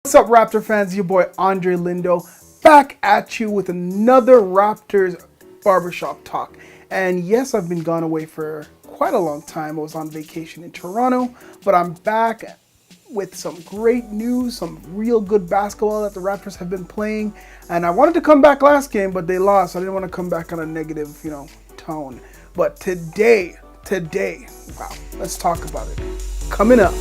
What's up, Raptor fans? Your boy Andre Lindo back at you with another Raptors barbershop talk. And yes, I've been gone away for quite a long time. I was on vacation in Toronto, but I'm back with some great news, some real good basketball that the Raptors have been playing. And I wanted to come back last game, but they lost. I didn't want to come back on a negative, tone. But today, wow, let's talk about it. Coming up.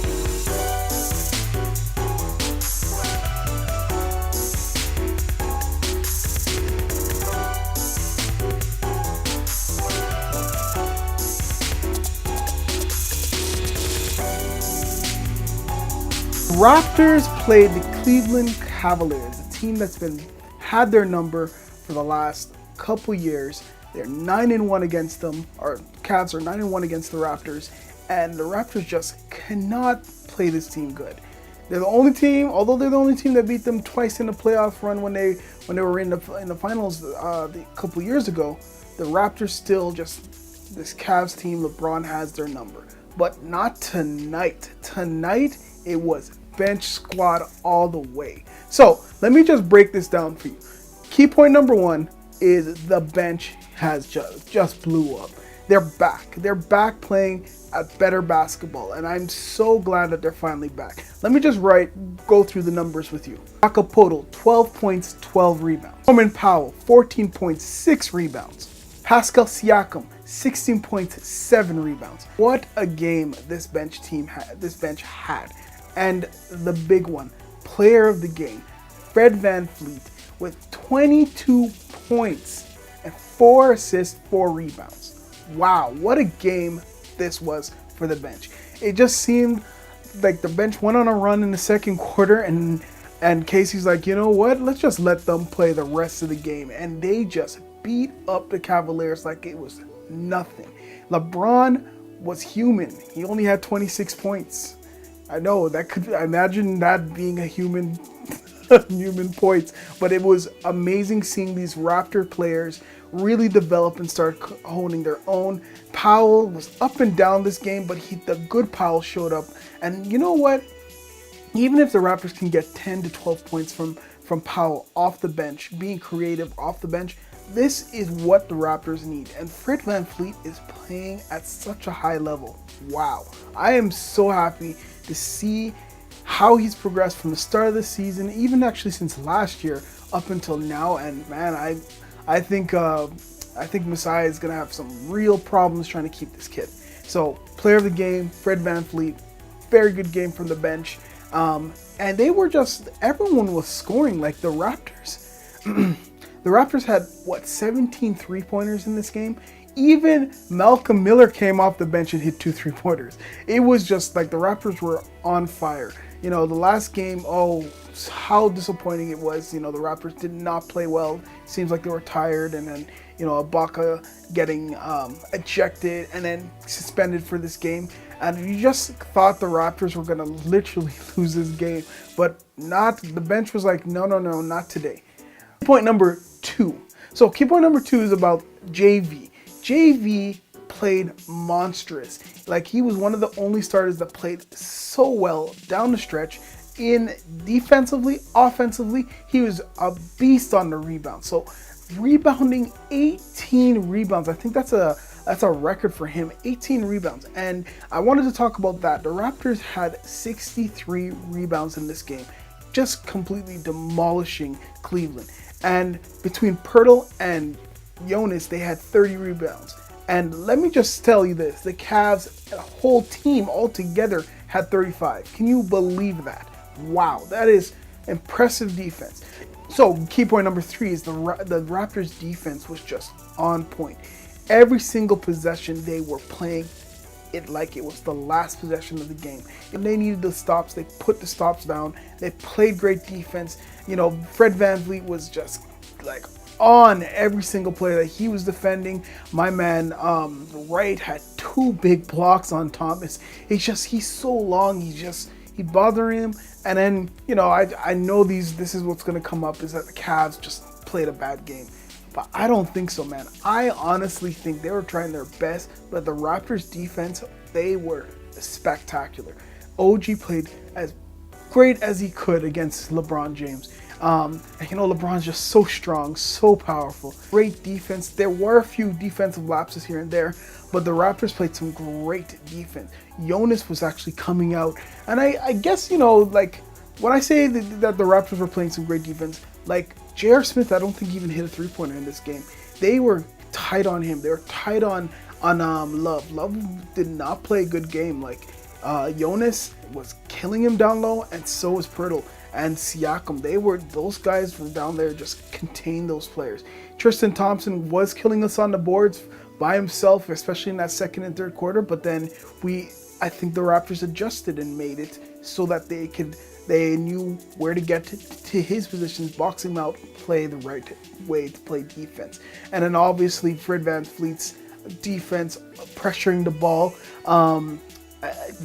Raptors played the Cleveland Cavaliers, a team that's had their number for the last couple years. They're 9-1 against them, or Cavs are 9-1 against the Raptors, and the Raptors just cannot play this team good. They're the only team, although they're the only team that beat them twice in the playoff run when they were in the finals a couple years ago. The Raptors still just, this Cavs team, LeBron has their number, but not tonight. Tonight it was bench squad all the way. So let me just break this down for you. Key point number one is the bench has just blew up. They're back. They're back playing at better basketball, and I'm so glad that they're finally back. Let me just go through the numbers with you. Kyle Lowry, 12 points, 12 rebounds. Norman Powell, 14.6 rebounds. Pascal Siakam, 16.7 rebounds. What a game this bench had. And the big one, player of the game, Fred VanVleet, with 22 points and 4 assists, 4 rebounds. Wow, what a game this was for the bench. It just seemed like the bench went on a run in the second quarter, and Casey's like, you know what, let's just let them play the rest of the game. And they just beat up the Cavaliers like it was nothing. LeBron was human. He only had 26 points. I know imagine that being a human points, but it was amazing seeing these Raptor players really develop and start honing their own. Powell was up and down this game, but the good Powell showed up. And you know what? Even if the Raptors can get 10 to 12 points from Powell off the bench, being creative off the bench, this is what the Raptors need. And Fred VanVleet is playing at such a high level. Wow. I am so happy to see how he's progressed from the start of the season, even actually since last year up until now. And man, I think Messiah is gonna have some real problems trying to keep this kid. So player of the game, Fred VanVleet, very good game from the bench. And they were everyone was scoring like the Raptors. The Raptors had 17 3-pointers in this game. Even Malcolm Miller came off the bench and hit 2 3-pointers. It was just like the Raptors were on fire. The last game, how disappointing it was. The Raptors did not play well. Seems like they were tired, and then, Ibaka getting ejected and then suspended for this game. And you just thought the Raptors were going to literally lose this game, but not. The bench was like, no, not today. Point number 2. So key point number 2 is about JV. JV played monstrous. Like, he was one of the only starters that played so well down the stretch. In defensively, offensively, he was a beast on the rebound. So rebounding 18 rebounds. I think that's a record for him, 18 rebounds. And I wanted to talk about that. The Raptors had 63 rebounds in this game, just completely demolishing Cleveland. And between Poeltl and Jonas, they had 30 rebounds. And let me just tell you this, the Cavs, the whole team altogether, had 35. Can you believe that? Wow, that is impressive defense. So key point number 3 is the Raptors defense was just on point. Every single possession they were playing it like it was the last possession of the game. If they needed the stops, they put the stops down. They played great defense. Fred VanVleet was just like on every single play that he was defending. My man, Wright had 2 big blocks on Thomas. He's so long. He bothered him. And then, I know this is what's going to come up, is that the Cavs just played a bad game. But I don't think so, man. I honestly think they were trying their best, but the Raptors defense, they were spectacular. OG played as great as he could against LeBron James. And LeBron's just so strong, so powerful. Great defense. There were a few defensive lapses here and there, but the Raptors played some great defense. Jonas was actually coming out. And I guess, like, when I say that the Raptors were playing some great defense, like, J.R. Smith, I don't think even hit a three-pointer in this game. They were tight on him. They were tight on Love. Love did not play a good game. Like, Jonas was killing him down low, and so was Poeltl and Siakam. Those guys were down there just contain those players. Tristan Thompson was killing us on the boards by himself, especially in that second and third quarter. But then I think the Raptors adjusted and made it so that they knew where to get to his positions, box him out, play the right way to play defense. And then obviously Fred VanVleet's defense, pressuring the ball,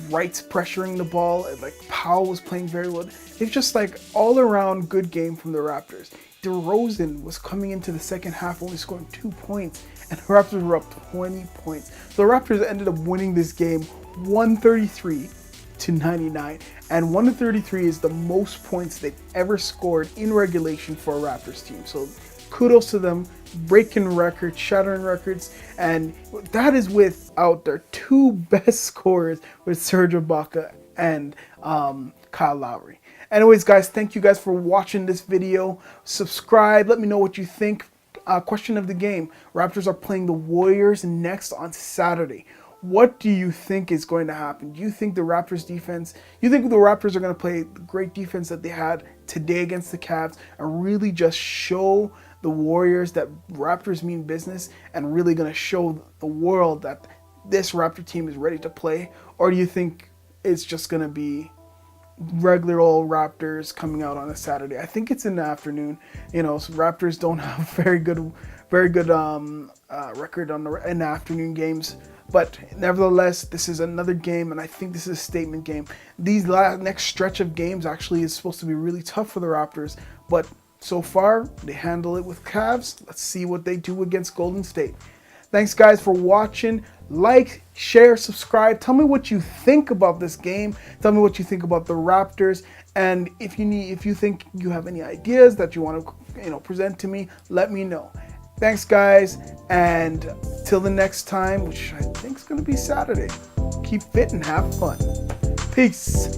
Wright's pressuring the ball, like Powell was playing very well. It's just like all around good game from the Raptors. DeRozan was coming into the second half only scoring 2 points, and the Raptors were up 20 points. So the Raptors ended up winning this game 133-99, and 133 is the most points they've ever scored in regulation for a Raptors team. So kudos to them, breaking records, shattering records, and that is without their two best scorers with Serge Ibaka and Kyle Lowry. Anyways, guys, thank you guys for watching this video. Subscribe. Let me know what you think. Question of the game. Raptors are playing the Warriors next on Saturday. What do you think is going to happen? Do you think the Raptors defense, you think the Raptors are going to play the great defense that they had today against the Cavs and really just show the Warriors that Raptors mean business and really going to show the world that this Raptor team is ready to play? Or do you think it's just going to be regular old Raptors coming out on a Saturday? I think it's in the afternoon. So Raptors don't have a very good record in the afternoon games. But nevertheless, this is another game, and I think this is a statement game. These next stretch of games actually is supposed to be really tough for the Raptors, but so far they handle it with Cavs. Let's see what they do against Golden State. Thanks, guys, for watching. Like, share, subscribe. Tell me what you think about this game. Tell me what you think about the Raptors. And if you think you have any ideas that you want to present to me, let me know. Thanks, guys, and till the next time, which I think is going to be Saturday. Keep fit and have fun. Peace.